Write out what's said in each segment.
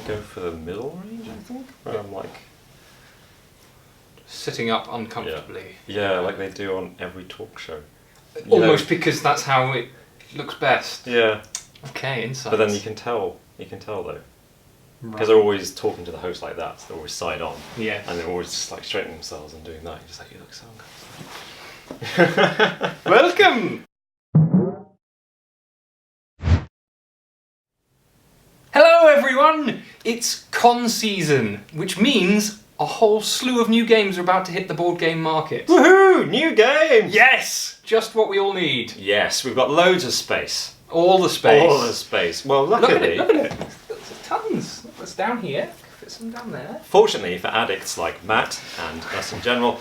go for the middle range, I think. Where I'm like... Sitting up uncomfortably. Yeah, like they do on every talk show. Almost because that's how it looks best. Yeah. Okay, insights. But then you can tell though. Because they're always talking to the host like that, so they're always side on. Yeah. And they're always just like straightening themselves and doing that. You're just like, you look so uncomfortable. Welcome! Hello everyone! It's con season, which means a whole slew of new games are about to hit the board game market. Woohoo! New games! Yes! Just what we all need. Yes, we've got loads of space. All the space. All the space. Well, luckily... Look at it. There's tons. What's down here? Fit some down there. Fortunately for addicts like Matt and us in general,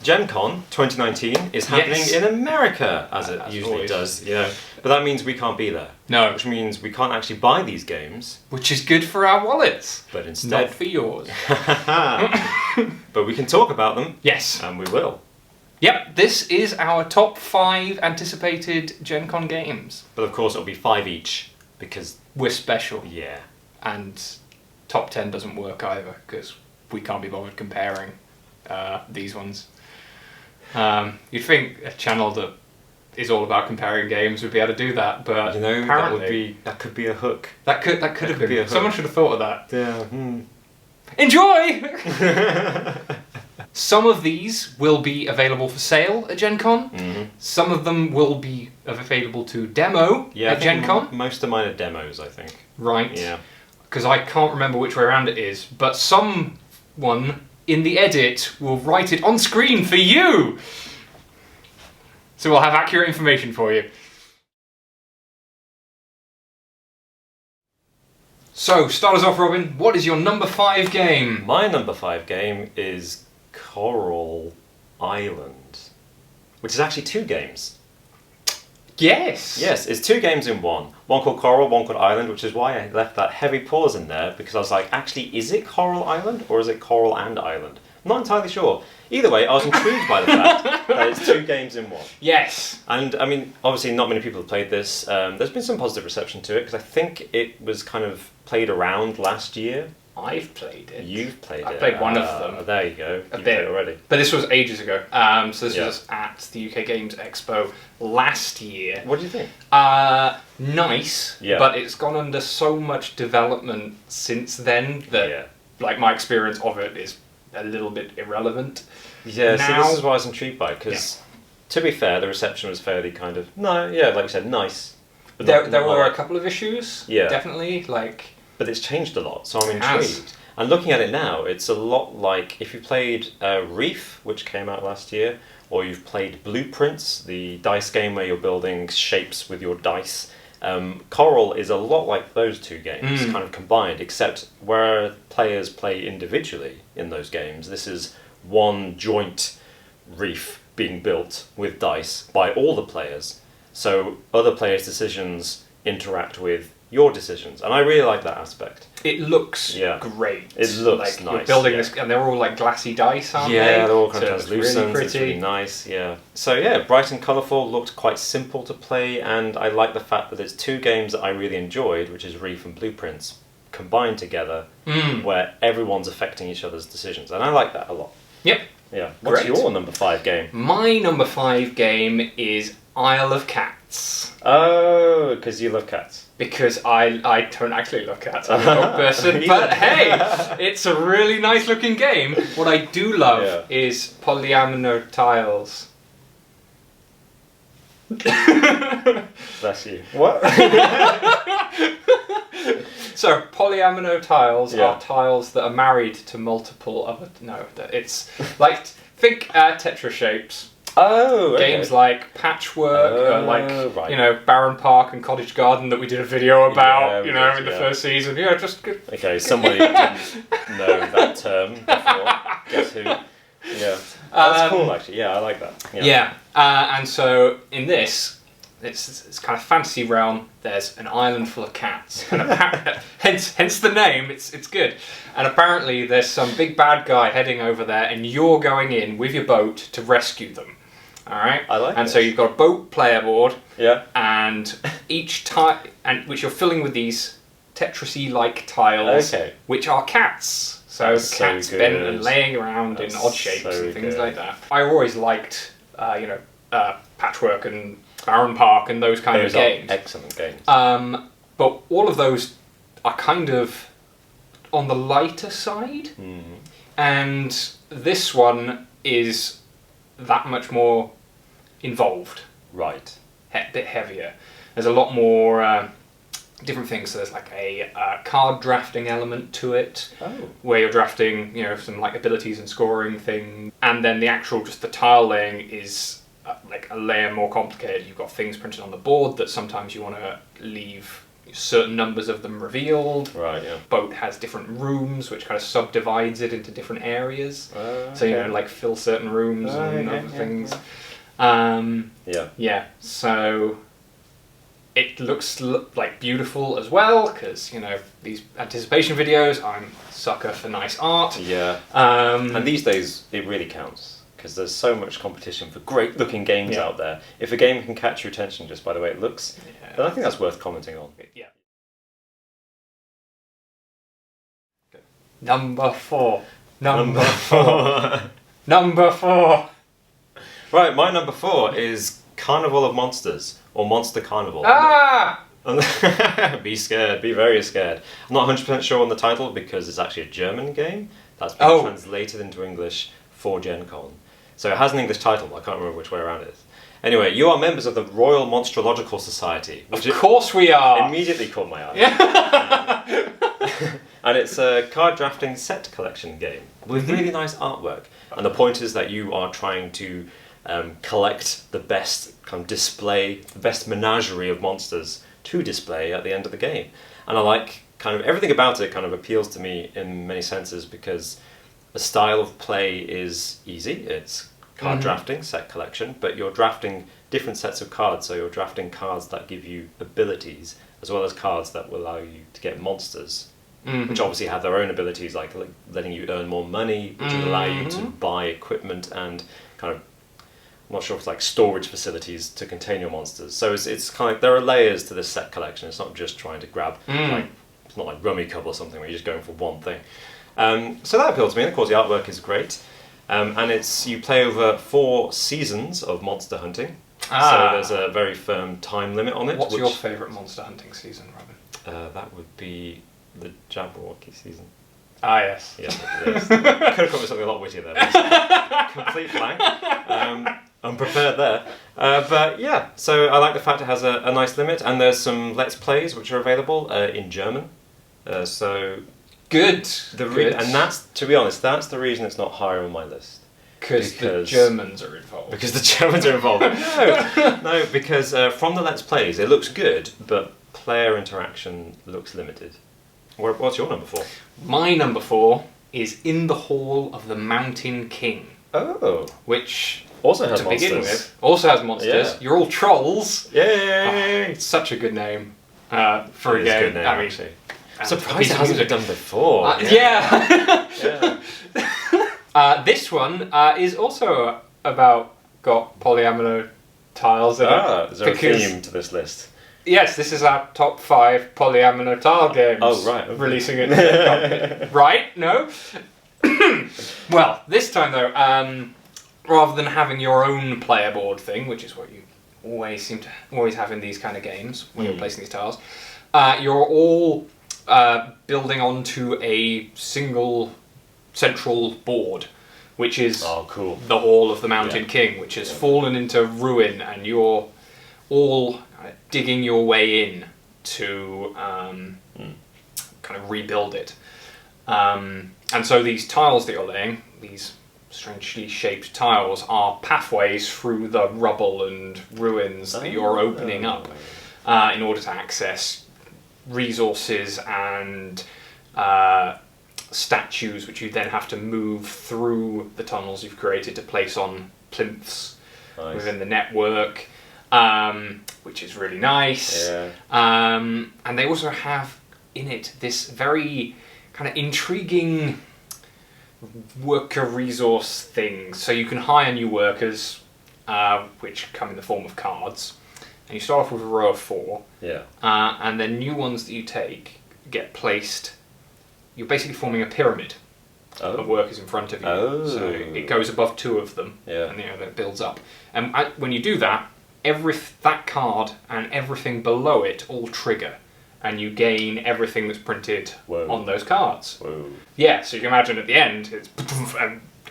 Gen Con 2019 is happening in America, as it usually always. does, you know. But that means we can't be there. No. Which means we can't actually buy these games. Which is good for our wallets. But Not instead... for yours. But we can talk about them. Yes. And we will. Yep, this is our top 5 anticipated Gen Con games. But of course it'll be 5 each, because... We're special. Yeah. And top 10 doesn't work either, because we can't be bothered comparing these ones. You'd think a channel that is all about comparing games would be able to do that, but you know, apparently that could be a hook. That could have been. Someone should have thought of that. Yeah. Enjoy! Some of these will be available for sale at Gen Con. Mm-hmm. Some of them will be available to demo at Gen Con. Most of mine are demos, I think. Right. Yeah. Because I can't remember which way around it is, but someone in the edit will write it on screen for you! So we'll have accurate information for you. So, start us off, Robin. What is your number 5 game? My number 5 game is Coral Island, which is actually 2 games. Yes! Yes, it's 2 games in one. One called Coral, one called Island, which is why I left that heavy pause in there, because I was like, actually, is it Coral Island, or is it Coral and Island? I'm not entirely sure. Either way, I was intrigued by the fact that it's 2 games in one. Yes! And, I mean, obviously not many people have played this. There's been some positive reception to it, because I think it was kind of played around last year. I've played it. You've played it. I played one of them. There you go. A You've bit. played it already. But this was ages ago. So this was at the UK Games Expo last year. What do you think? Nice, Yeah. but it's gone under so much development since then that like my experience of it is a little bit irrelevant. Yeah, Now- so this is why I was intrigued by it, because to be fair, the reception was fairly kind of, like you said, nice. But There were a couple of issues, definitely, But it's changed a lot, so I'm It has. intrigued. And looking at it now, it's a lot like if you played Reef, which came out last year, or you've played Blueprints, the dice game where you're building shapes with your dice. Coral is a lot like those 2 games, kind of combined, except where players play individually in those games, this is one joint reef being built with dice by all the players. So other players' decisions interact with your decisions, and I really like that aspect. it looks great. It looks like nice. You're building this, and they're all like glassy dice, aren't they? Yeah, they're all kind of So it's translucent. really It's pretty. really nice. Yeah. So yeah, bright and colourful. Looked quite simple to play, and I like the fact that it's 2 games that I really enjoyed, which is Reef and Blueprints, combined together, where everyone's affecting each other's decisions, and I like that a lot. Yep. Yeah. What's Great. your number 5 game? My number 5 game is Isle of Cats. Oh, because you love cats. Because I don't actually love cats, I'm a dog person, but hey, it's a really nice looking game. What I do love is polyamino tiles. Bless you. What? So polyamino tiles are tiles that are married to multiple other... No, it's like, think Tetra shapes. Oh, okay. Games like Patchwork, right. you know, Barron Park and Cottage Garden that we did a video about, we you know, did, in the first season. Yeah, just good. Okay, somebody didn't know that term before. Guess who? Yeah. That's cool, actually. Yeah, I like that. Yeah. And so in this, it's kind of fantasy realm. There's an island full of cats, and hence the name. It's good. And apparently there's some big bad guy heading over there, and you're going in with your boat to rescue them. All right. I like. And so you've got a boat player board. Yeah. And each time, and which you're filling with these Tetris-y-like tiles, Okay. which are cats. So That's the so cats bent good. and laying around That's in odd shapes so and things good. like that. I always liked, Patchwork and Baron Park and those kind Those of are games. excellent games. But all of those are kind of on the lighter side, and this one is that much more involved, Right. a bit heavier. There's a lot more different things. So there's like a card drafting element to it, Oh. where you're drafting, some like abilities and scoring things, and then the actual just the tile laying is like a layer more complicated. You've got things printed on the board that sometimes you want to leave certain numbers of them revealed. Right, yeah. Boat has different rooms, which kind of subdivides it into different areas. So like fill certain rooms and other things. Yeah. So it looks like beautiful as well, because these anticipation videos, I'm a sucker for nice art. Yeah. And these days it really counts, because there's so much competition for great looking games out there. If a game can catch your attention just by the way it looks, then I think that's worth commenting on. Yeah. Number four. Number 4. Number 4. Right, my number 4 is Carnival of Monsters, or Monster Carnival. Ah! Be scared, be very scared. I'm not 100% sure on the title because it's actually a German game that's been translated into English for Gen Con. So it has an English title, I can't remember which way around it is. Anyway, you are members of the Royal Monstrological Society, which Of course we are! immediately caught my eye. And it's a card drafting set collection game with really nice artwork. And the point is that you are trying to collect the best kind of display, the best menagerie of monsters to display at the end of the game. And I like kind of everything about it kind of appeals to me in many senses, because the style of play is easy. It's card drafting, set collection, but you're drafting different sets of cards. So you're drafting cards that give you abilities, as well as cards that will allow you to get monsters, which obviously have their own abilities, like letting you earn more money, which would allow you to buy equipment and kind of, I'm not sure if it's like storage facilities to contain your monsters. So it's kind of, there are layers to this set collection. It's not just trying to grab, it's not like Rummy Cub or something where you're just going for one thing. So that appealed to me, and of course the artwork is great. And you play over 4 seasons of monster hunting. So there's a very firm time limit on it. What's your favourite monster hunting season, Robin? That would be the Jabberwocky season. Ah, yes. Yeah, yes. Could have come up with something a lot wittier there. Complete blank. Unprepared there. But yeah, so I like the fact it has a nice limit, and there's some Let's Plays which are available in German. So Good. and that's, to be honest, that's the reason it's not higher on my list. Because the Germans are involved. Because the Germans are involved. No, because from the Let's Plays it looks good, but player interaction looks limited. What's your number 4? My number 4 is In the Hall of the Mountain King. Oh. Which, Also has to monsters. begin with, also has monsters. Yeah. You're all trolls. Yay! It's such a good name for a It is game. a good name, I mean, actually. and Surprised a piece it of hasn't been music. done before. Yeah. Yeah. This one is also got polyamino tiles in it. Is there a theme to this list? Yes, this is our top 5 polyamino tile games. Oh, right. Okay. Releasing it. Right? No? Well, this time though, rather than having your own player board thing, which is what you always seem to have in these kind of games when you're placing these tiles, you're all building onto a single central board, which is cool. the Hall of the Mountain King, which has fallen into ruin, and you're all digging your way in to kind of rebuild it. And so these tiles that you're laying, these strangely shaped tiles, are pathways through the rubble and ruins that you're opening up in order to access resources and statues, which you then have to move through the tunnels you've created to place on plinths within the network, which is really nice. Yeah. And they also have in it this very kind of intriguing worker resource thing. So you can hire new workers, which come in the form of cards. And you start off with a row of 4. Yeah. And then new ones that you take get placed. You're basically forming a pyramid of workers in front of you. So it goes above 2 of them, and that builds up. And when you do that, that card and everything below it all trigger, and you gain everything that's printed on those cards. Yeah, so you can imagine at the end, it's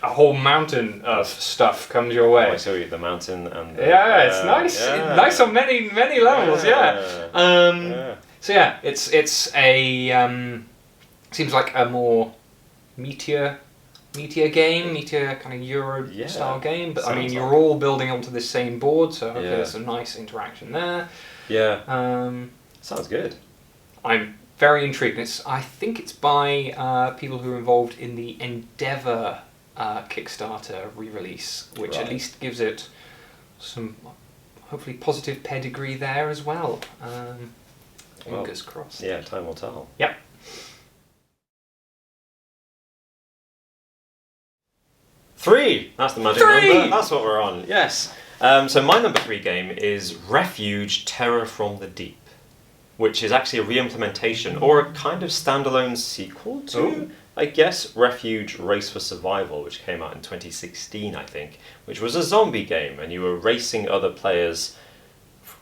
a whole mountain of stuff comes your way. I saw the mountain and it's nice. Nice on many levels. So yeah, it's a seems like a more meteor game, kind of Euro style game. But I mean, you're all building onto the same board, so hopefully there's some nice interaction there. Sounds good. I'm very intrigued. I think it's by people who are involved in the Endeavour Kickstarter re-release, which at least gives it some hopefully positive pedigree there as well. Fingers crossed. Yeah, time will tell. Yep. Three! That's the magic number. That's what we're on. Yes. So my number 3 game is Refuge Terror from the Deep, which is actually a re-implementation or a kind of standalone sequel to, I guess, Refuge Race for Survival, which came out in 2016, I think, which was a zombie game, and you were racing other players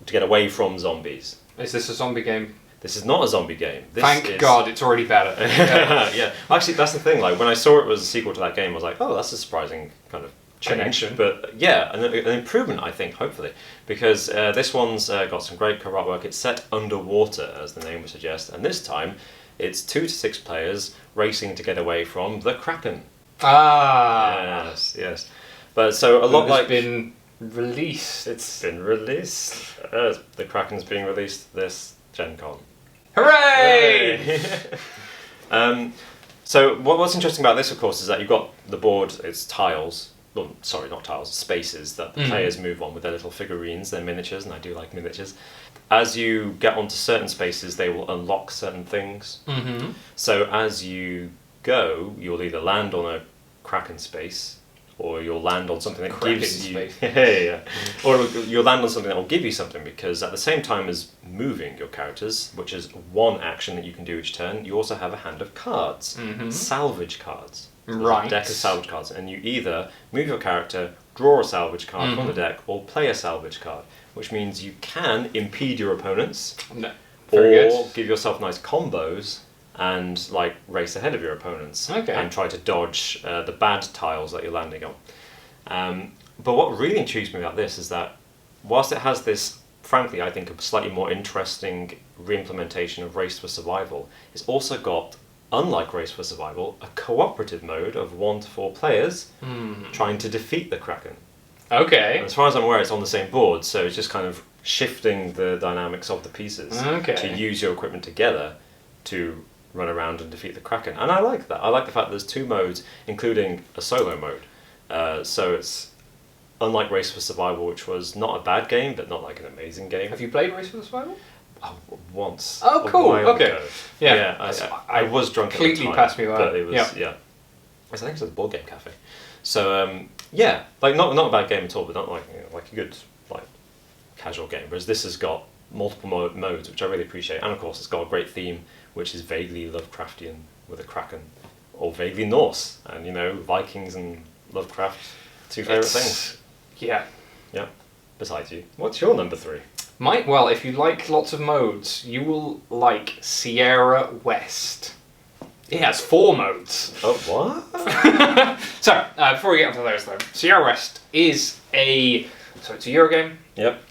to get away from zombies. Is this a zombie game? This is not a zombie game. Thank God, it's already better. Yeah. Actually, that's the thing. Like, when I saw it was a sequel to that game, I was like, oh, that's a surprising kind of change. Connection. But yeah, an improvement, I think, hopefully. Because this one's got some great cover artwork. It's set underwater, as the name would suggest. And this time, it's 2 to 6 players racing to get away from the Kraken. Yes. But so a lot like... It's been released. It's been released. The Kraken's being released this Gen Con. Hooray! So what's interesting about this, of course, is that you've got the board, it's tiles, well, sorry, not tiles, spaces that the players move on with their little figurines, their miniatures, and I do like miniatures. As you get onto certain spaces, they will unlock certain things. So as you go, you'll either land on a Kraken space, or you'll land on something that gives you... Or you'll land on something that will give you something, because at the same time as moving your characters, which is one action that you can do each turn, you also have a hand of cards. Salvage cards. Right. A deck of salvage cards. And you either move your character, draw a salvage card from the deck, or play a salvage card, which means you can impede your opponents, or give yourself nice combos, and like race ahead of your opponents and try to dodge the bad tiles that you're landing on. But what really intrigues me about this is that whilst it has this, frankly, I think a slightly more interesting re-implementation of Race for Survival, it's also got, unlike Race for Survival, a cooperative mode of 1 to 4 players trying to defeat the Kraken. And as far as I'm aware, it's on the same board, so it's just kind of shifting the dynamics of the pieces to use your equipment together to run around and defeat the Kraken. And I like that. I like the fact that there's 2 modes, including a solo mode. So it's unlike Race for Survival, which was not a bad game, but not like an amazing game. Have you played Race for Survival? Oh, once. Oh, cool. Okay. Ago. Yeah. I was drunk at the time. Completely passed me by. But it was, I think it was at the Board Game Cafe. So, like not a bad game at all, but not like like a good like casual game. Whereas this has got multiple modes, which I really appreciate. And of course, it's got a great theme, which is vaguely Lovecraftian with a Kraken, or vaguely Norse, and Vikings and Lovecraft, 2 favourite things. Yeah. Besides you, what's your number 3? Well, if you like lots of modes, you will like Sierra West. It has 4 modes. Oh, what? So, before we get onto those though, Sierra West is it's a Euro game. Yep.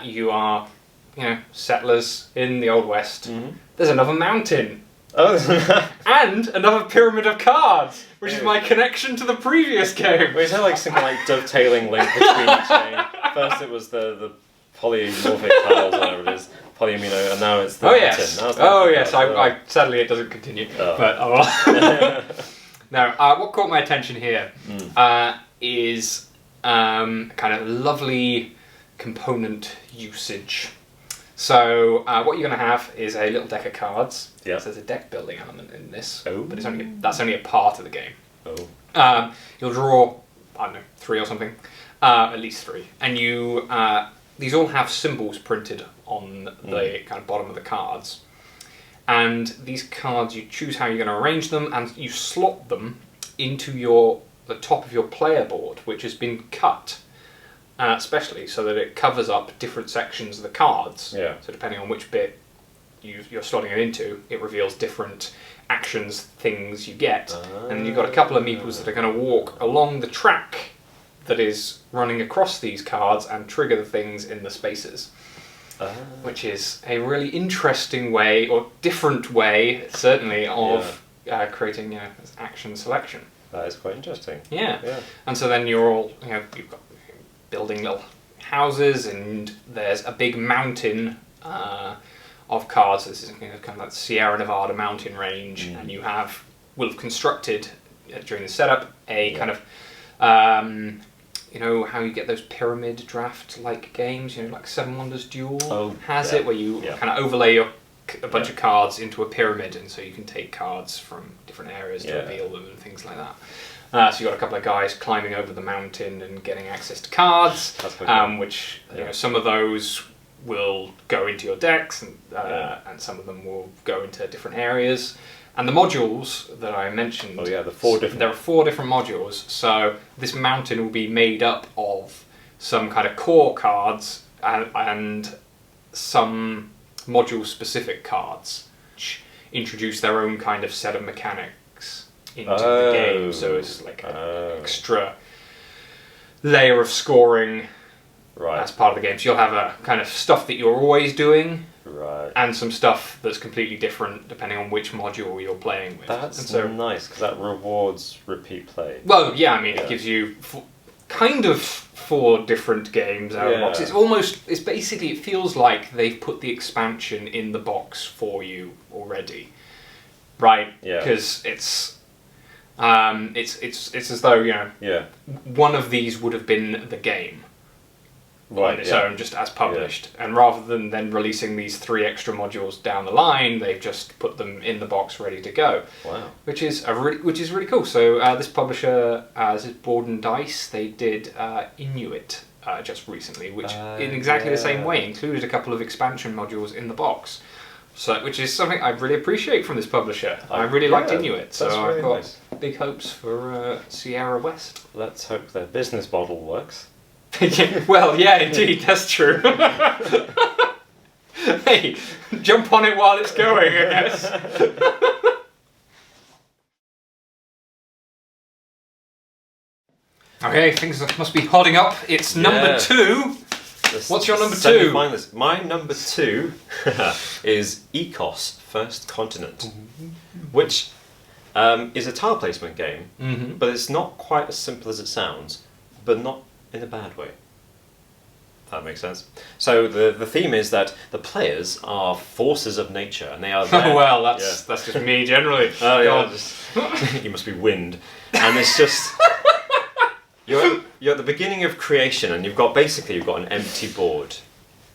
You are, settlers in the Old West. There's another mountain. Oh. And another pyramid of cards, which is my connection to the previous game. Is there like some dovetailing link between each game? First it was the polymorphic tiles, whatever it is, polyamino, and now it's the mountain. Yes. I sadly it doesn't continue. But now, what caught my attention here is kind of lovely component usage. So what you're going to have is a little deck of cards. Yeah. So there's a deck building element in this, but that's only a part of the game. You'll draw, 3 or something, at least 3, and you these all have symbols printed on the kind of bottom of the cards, And these cards, you choose how you're going to arrange them, and you slot them into the top of your player board, which has been cut, especially so that it covers up different sections of the cards. Yeah. So depending on which bit you're slotting it into, it reveals different actions, things you get. And then you've got a couple of meeples that are going to walk along the track that is running across these cards and trigger the things in the spaces. Which is a really interesting way, or different way, certainly, of creating action selection. That is quite interesting. Yeah. Yeah. And so then you've got building little houses, and there's a big mountain of cards. This is kind of like the Sierra Nevada mountain range, and you will have constructed during the setup a kind of how you get those pyramid draft like games, like Seven Wonders Duel has it, where you kind of overlay a bunch of cards into a pyramid, and so you can take cards from different areas to reveal them and things like that. So you've got a couple of guys climbing over the mountain and getting access to cards, which some of those will go into your decks, and some of them will go into different areas. And the modules that I mentioned... there are 4 different modules. So this mountain will be made up of some kind of core cards and some module-specific cards, which introduce their own kind of set of mechanics into the game. So it's like an extra layer of scoring as part of the game. So you'll have a kind of stuff that you're always doing, and some stuff that's completely different depending on which module you're playing with. That's nice, because that rewards repeat play. Well, yeah, I mean, it gives you kind of 4 different games out of the box. It feels like they've put the expansion in the box for you already, right? Yeah. Because it's as though one of these would have been the game on its own, just as published, and rather than then releasing these 3 extra modules down the line, they've just put them in the box ready to go. Wow! Which is really cool. So this publisher, this is Board and Dice. They did Inuit just recently, which in exactly the same way included a couple of expansion modules in the box. So, which is something I really appreciate from this publisher. I really liked Inuit, so really I've got big hopes for Sierra West. Let's hope their business model works. Well, yeah, indeed, that's true. Hey, jump on it while it's going, I guess. Okay, things must be holding up. It's number 2. What's your number 2? My number 2 is Ecos First Continent, which is a tile placement game, but it's not quite as simple as it sounds, but not in a bad way. If that makes sense. So the theme is that the players are forces of nature, and they are there. Oh well, that's just me generally. Oh yeah, you must be wind, and it's just you're at the beginning of creation, and you've got an empty board,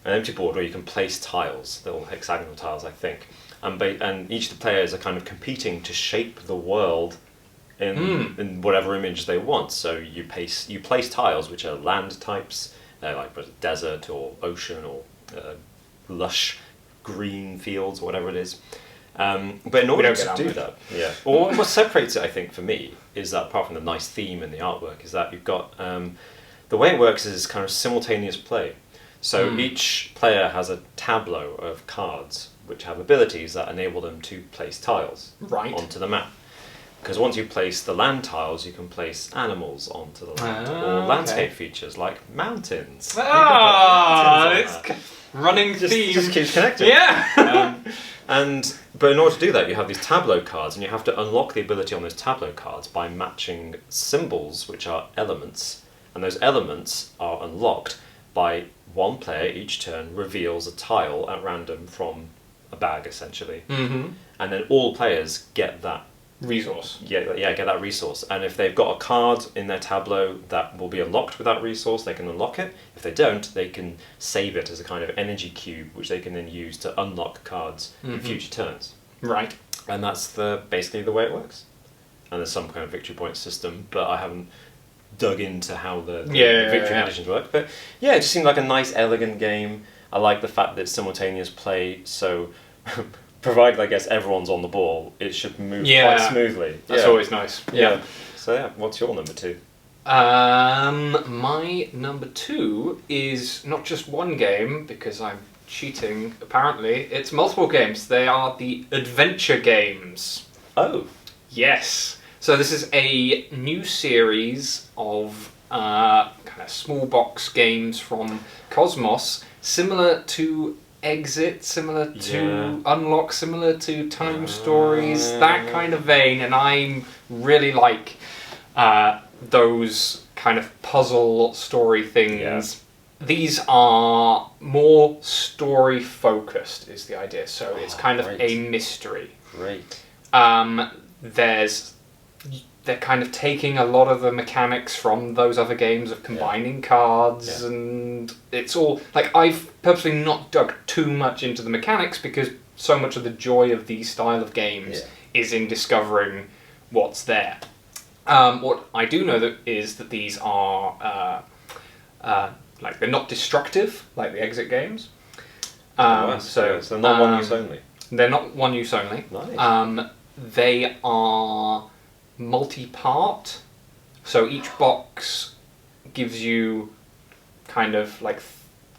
where you can place tiles, little hexagonal tiles, I think, and each of the players are kind of competing to shape the world in whatever image they want. So you place tiles which are land types, like desert or ocean or lush green fields, whatever it is. But in order to do that, well, what separates it, I think, for me, is that apart from the nice theme and the artwork, is that you've got the way it works is kind of simultaneous play. So each player has a tableau of cards which have abilities that enable them to place tiles onto the map. Because once you place the land tiles, you can place animals onto the land, or landscape features like mountains. It's running theme. Just keeps connecting. Yeah. But in order to do that, you have these tableau cards, and you have to unlock the ability on those tableau cards by matching symbols, which are elements, and those elements are unlocked by one player each turn reveals a tile at random from a bag, essentially, and then all players get that resource. Get that resource. And if they've got a card in their tableau that will be unlocked with that resource, they can unlock it. If they don't, they can save it as a kind of energy cube, which they can then use to unlock cards in future turns. Right. And that's basically the way it works. And there's some kind of victory point system, but I haven't dug into how the victory conditions work. But yeah, it just seemed like a nice, elegant game. I like the fact that it's simultaneous play, so provided I guess everyone's on the ball, it should move Yeah. quite smoothly. That's always nice. Yeah. So yeah, what's your number 2? My number 2 is not just one game, because I'm cheating, apparently. It's multiple games. They are the adventure games. Oh. Yes. So this is a new series of kind of small box games from Cosmos, similar to Exit, similar to Unlock, similar to Time Stories, that kind of vein, and I really like those kind of puzzle story things. These are more story focused, is the idea. So it's kind of a mystery. Great. They're kind of taking a lot of the mechanics from those other games of combining cards, and it's all like, I've purposely not dug too much into the mechanics because so much of the joy of these style of games is in discovering what's there. What I do know is that these are like, they're not destructive like the Exit games. So not one use only. They're not one use only. Nice. They are multi-part, so each box gives you kind of like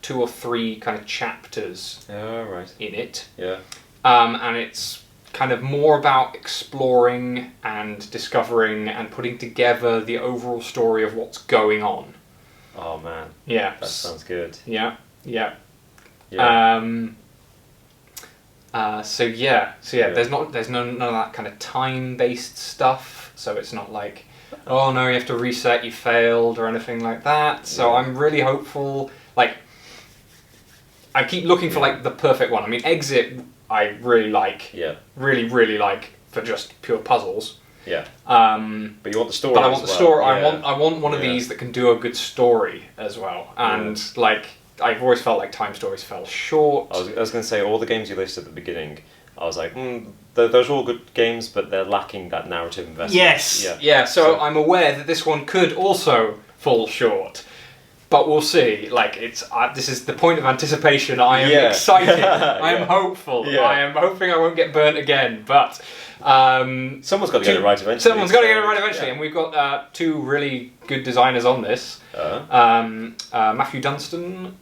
2 or 3 kind of chapters in it. Yeah. And it's kind of more about exploring and discovering and putting together the overall story of what's going on. Oh man. Yeah. That sounds good. Yeah. Yeah. There's none of that kind of time-based stuff. So it's not like, oh no, you have to reset, you failed, or anything like that. So I'm really hopeful. Like, I keep looking for like the perfect one. I mean, Exit, I really like. Yeah. Really, really like for just pure puzzles. Yeah. But you want the story. But I want the story. I want one of these that can do a good story as well. And like, I've always felt like Time Stories fell short. I was going to say, all the games you listed at the beginning, I was like, those are all good games, but they're lacking that narrative investment. Yes. Yeah. So I'm aware that this one could also fall short, but we'll see. Like, it's this is the point of anticipation. I am excited. I am hopeful. I am hoping I won't get burnt again. But someone's got to get it right eventually. Someone's got to get it right eventually, and we've got 2 really good designers on this. Matthew Dunstan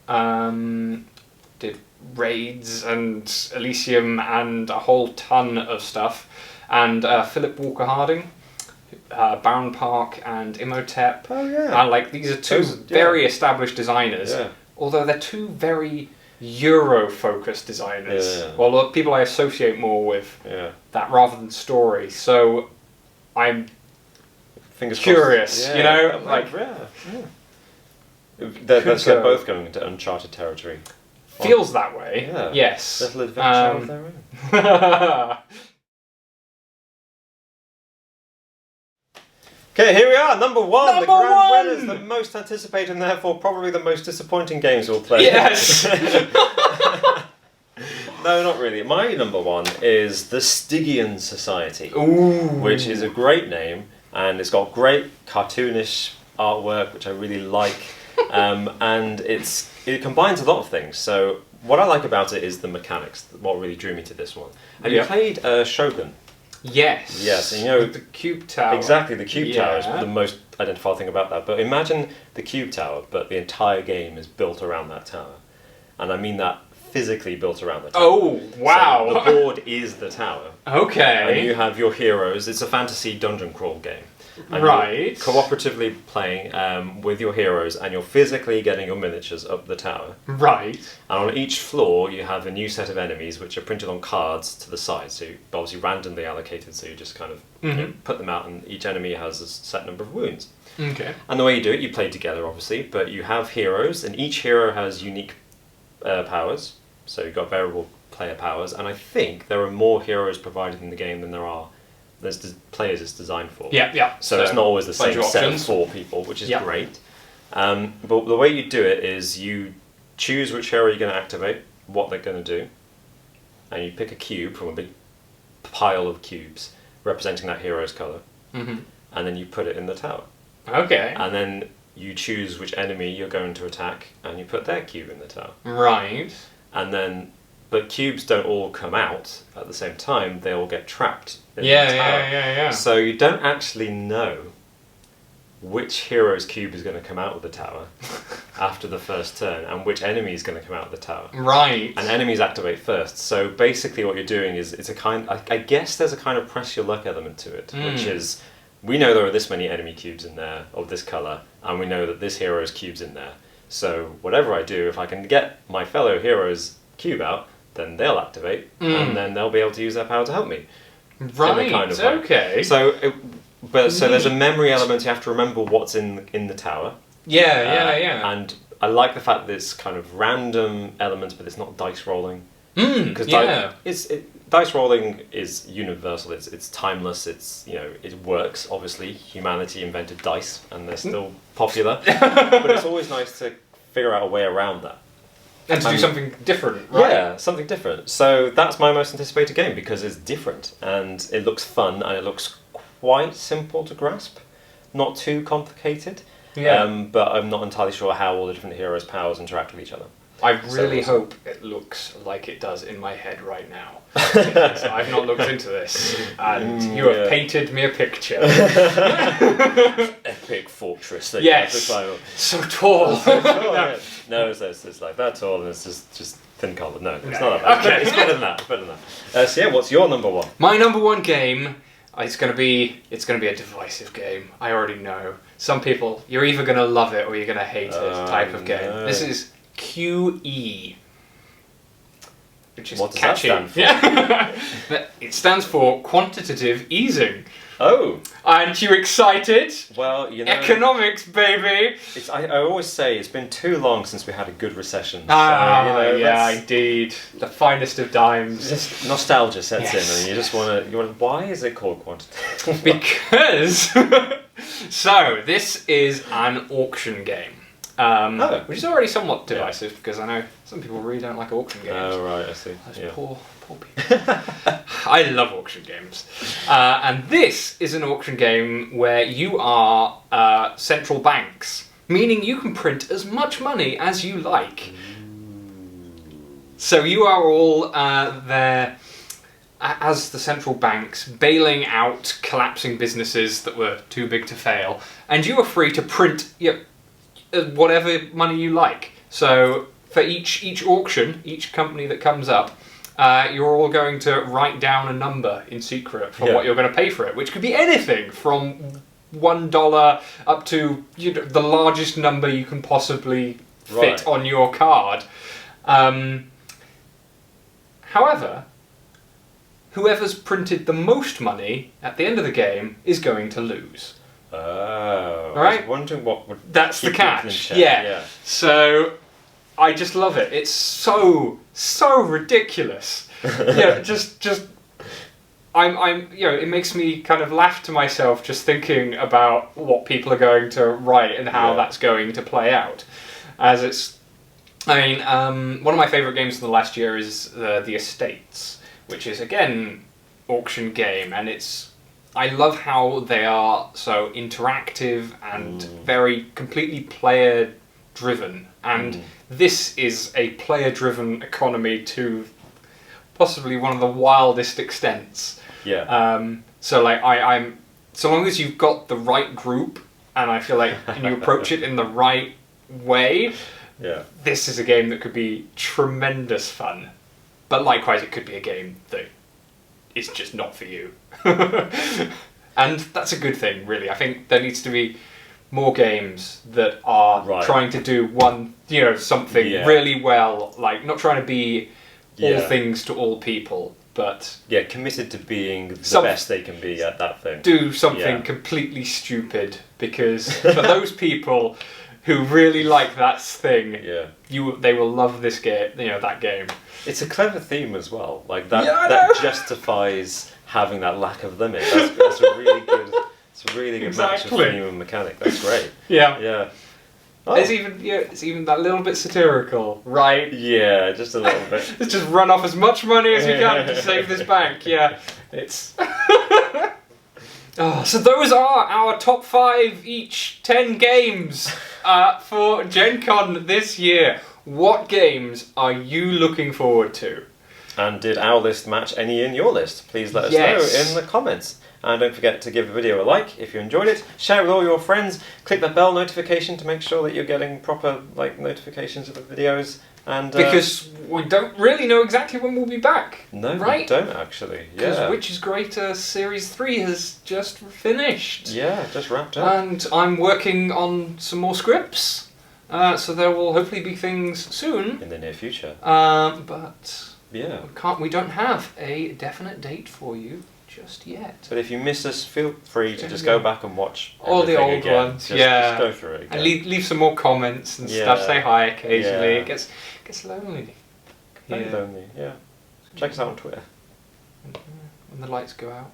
did Raids and Elysium and a whole ton of stuff, and Philip Walker Harding, Baron Park and Imhotep. And like, these are 2 very established designers, although they're 2 very Euro-focused designers. Well, people I associate more with that rather than story. So I'm curious, you know, like. They're both going into uncharted territory. Feels that way. Yes. Little adventure of their own. Okay, here we are, number 1, the grand winners, the most anticipated and therefore probably the most disappointing games we'll play. Yes! No, not really. My number 1 is the Stygian Society, which is a great name, and it's got great cartoonish artwork, which I really like, and it combines a lot of things. So what I like about it is the mechanics, what really drew me to this one. Have you played Shogun? Yes. Yes, and you know, the Cube Tower. Exactly, the Cube Tower is the most identifiable thing about that. But imagine the Cube Tower, but the entire game is built around that tower. And I mean that physically built around the tower. Oh, wow. So the board is the tower. Okay. And you have your heroes. It's a fantasy dungeon crawl game. And right. You're cooperatively playing with your heroes, and you're physically getting your miniatures up the tower. Right. And on each floor, you have a new set of enemies, which are printed on cards to the side. So you're obviously randomly allocated, so you just kind of you know, put them out, and each enemy has a set number of wounds. Okay. And the way you do it, you play together, obviously, but you have heroes, and each hero has unique powers. So you've got variable player powers, and I think there are more heroes provided in the game than there's players it's designed for. Yeah. So it's not always the same set of options. 4 people, which is great. But the way you do it is you choose which hero you're going to activate, what they're going to do, and you pick a cube from a big pile of cubes representing that hero's colour, and then you put it in the tower. Okay. And then you choose which enemy you're going to attack, and you put their cube in the tower. Right. And then but cubes don't all come out at the same time. They all get trapped in the Yeah, tower. yeah. So you don't actually know which hero's cube is going to come out of the tower after the first turn, and which enemy is going to come out of the tower. Right. And enemies activate first. So basically, what you're doing is it's a kind. I guess there's a kind of press your luck element to it, which is we know there are this many enemy cubes in there of this color, and we know that this hero's cube's in there. So whatever I do, if I can get my fellow hero's cube out, then they'll activate, and then they'll be able to use their power to help me. Right. Kind of way. Okay. So, so there's a memory element. You have to remember what's in the tower. Yeah. And I like the fact that it's kind of random elements, but it's not dice rolling. Because dice rolling is universal. It's timeless. It works. Obviously, humanity invented dice, and they're still popular. But it's always nice to figure out a way around that. And to do something different, right? Yeah, something different. So that's my most anticipated game because it's different and it looks fun and it looks quite simple to grasp, not too complicated. Yeah. But I'm not entirely sure how all the different heroes' powers interact with each other. I really hope it looks like it does in my head right now. Because I've not looked into this, and you have painted me a picture. Epic fortress. That Yes. You have to climb up. So tall. No, it's like that tall and it's just thin coloured. No, it's not that bad. Okay. It's better than that. So yeah, what's your number one? My number one game, it's gonna be a divisive game. I already know. Some people, you're either gonna love it or you're gonna hate it type of game. No. This is QE. Which is What does catchy. that stand for? Yeah. But it stands for quantitative easing. Oh, Aren't you excited? well, Economics, baby! I always say it's been too long since we had a good recession. Indeed. The finest of times. Just nostalgia sets Yes. in, and you just want to. Why is it called quantitative? Because so this is an auction game, which is already somewhat divisive because I know some people really don't like auction games. Oh right, I see. Those Yeah. poor people. I love auction games, and this is an auction game where you are central banks, meaning you can print as much money as you like. So you are all there as the central banks, bailing out collapsing businesses that were too big to fail, and you are free to print whatever money you like. So for each auction, each company that comes up, you're all going to write down a number in secret for what you're going to pay for it, which could be anything from $1 up to the largest number you can possibly fit on your card. However, whoever's printed the most money at the end of the game is going to lose. Oh, Right? I was wondering what would. That's the keep people in catch. check. Yeah. So I just love it. It's so ridiculous. I'm it makes me kind of laugh to myself just thinking about what people are going to write and how that's going to play out. As it's, one of my favourite games of the last year is The Estates, which is again auction game, and I love how they are so interactive and very completely player driven, and this is a player driven economy to possibly one of the wildest extents. So like I'm so long as you've got the right group and I feel like and you approach it in the right way, this is a game that could be tremendous fun. But likewise, it could be a game that is just not for you. And that's a good thing, really. I think there needs to be more games that are trying to do something really well, like not trying to be all things to all people, but committed to being the best they can be at that thing. Do something completely stupid, because for those people who really like that thing, they will love this game. That game. It's a clever theme as well. Like that justifies having that lack of limit. That's a really good. It's a really good match of theme and mechanic. That's great. Yeah. Oh. It's even that little bit satirical, right? Yeah, just a little bit. Let's just run off as much money as we can to save this bank. Yeah, it's. So those are our top 5 each 10 games for Gen Con this year. What games are you looking forward to? And did our list match any in your list? Please let us know in the comments. And don't forget to give the video a like if you enjoyed it. Share it with all your friends. Click the bell notification to make sure that you're getting proper notifications of the videos. And because we don't really know exactly when we'll be back. No, right? we don't actually. Because Which is Greater Series 3 has just finished. Yeah, just wrapped up. And I'm working on some more scripts. So there will hopefully be things soon. In the near future. But yeah, we don't have a definite date for you just yet. But if you miss us, feel free to just go back and watch all the old again. ones. Just go through it again. And leave some more comments and stuff. Say hi occasionally. It gets lonely. Very lonely. Yeah. Check us out on Twitter. When the lights go out.